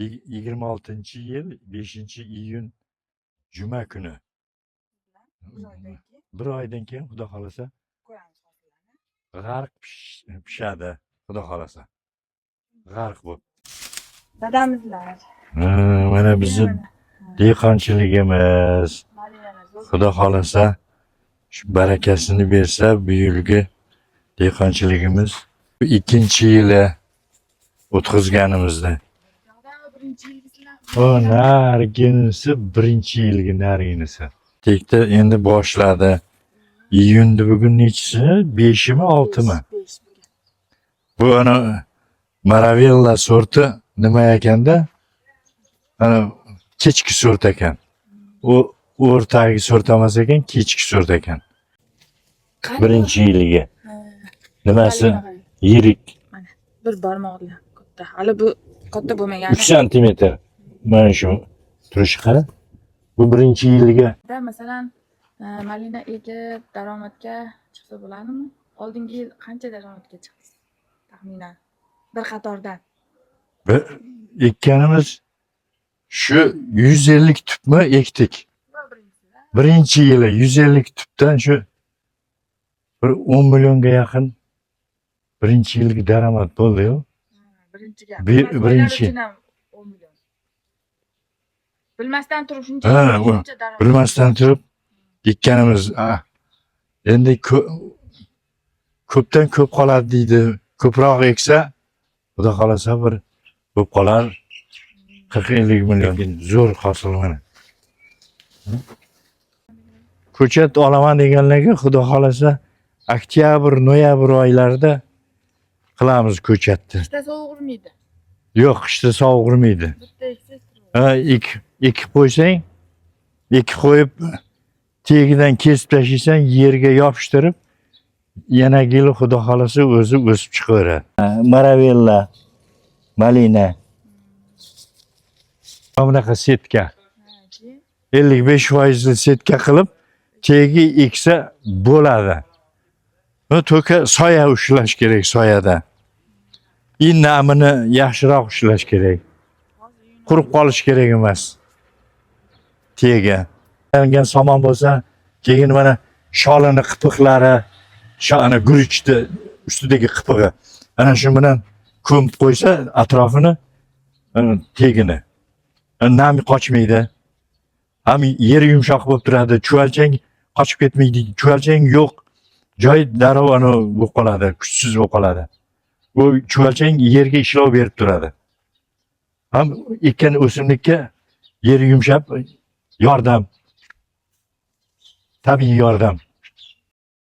26-yil 5-iyun juma kuni. Bir oydan keyin Xudo xolasa g'arq pishadi, Xudo xolasa. G'arq bo'lib. Dadamizlar. Mana bizni dehqonchiligimiz. Xudo xolasa shu barakasini bersa, bu yilgi dehqonchiligimiz 2-yili o'tkazganimizda. O nariginisi 1-yilgi nariginisi. Tekda endi boshladi. Iyunda bugun nechisi? 5mi, 6mi? Bu ana Maravella sorti nima ekanda? Ana kechki sort ekan. U o'rtagi sort emas ekan, kechki sort ekan. 1-yiliga. Nimasi? Yirik. Mana bir barmoqlar katta. Hali bu katta bo'lmagan. 3 santimetr. Mana shu turishi qara. Bu 1-yiliga. Masalan, malina ekib daromadga chiqsa bo'ladimi? Oldingi yil qancha daromadga chiqdi? Taxminan bir qatordan. Ekkanimiz şu 150 tüpme ektik. 1-yili 150 tüpten şu 10 milyonga yaqin 1-yilgi daromad bo'ldi-yu. Birinchi. 10 million. Bilmasdan turib shuncha daromad. Bilmasdan turib ekkanimiz. Endi ko'pdan ko'p qoladi deydi. Ko'proq eksa, Xudo xolasa bir ko'p qolar. 40-50 milyon zo'r hosil mana. Ko'chat olaman deganlarga Xudo xolasa oktyabr, noyabr oylarida qilamiz ko'chatni. Qishda sovuqurmaydi. Yo'q, qishda sovuqurmaydi. Ekib qo'ysang, ekib qo'yib tegidan kesib tashlaysan, yerga yopishtirib, yana yili Xudo xolasa o'zi o'sib chiqaveradi. Maravella, malina. Bunaqa setka. 55% setka qilib, tegi eksa bo'ladi. Bu to'ka soya ushlash kerak, soyada. Innamini yaxshiroq ushlash kerak. Qurib qolish kerak emas. Tega. Yangan somon bo'lsa, keyin mana sholini qipiqlari, ana guruchni ustidagi qipig'i. Ana shu bilan ko'mib qo'ysa atrofini, tegini. Nami qochmaydi. Ham yeri yumshoq bo'lib turadi. Chuvalchang qochib ketmaydi. Chuvalchang yo'q. Joy darrov bo'lib qoladi, kuchsiz bo'lib qoladi. Bu chuvalchang yerga ishlov berib turadi. Ham ekkan o'simlikka yeri yumshab yordam. Tabiiy yordam.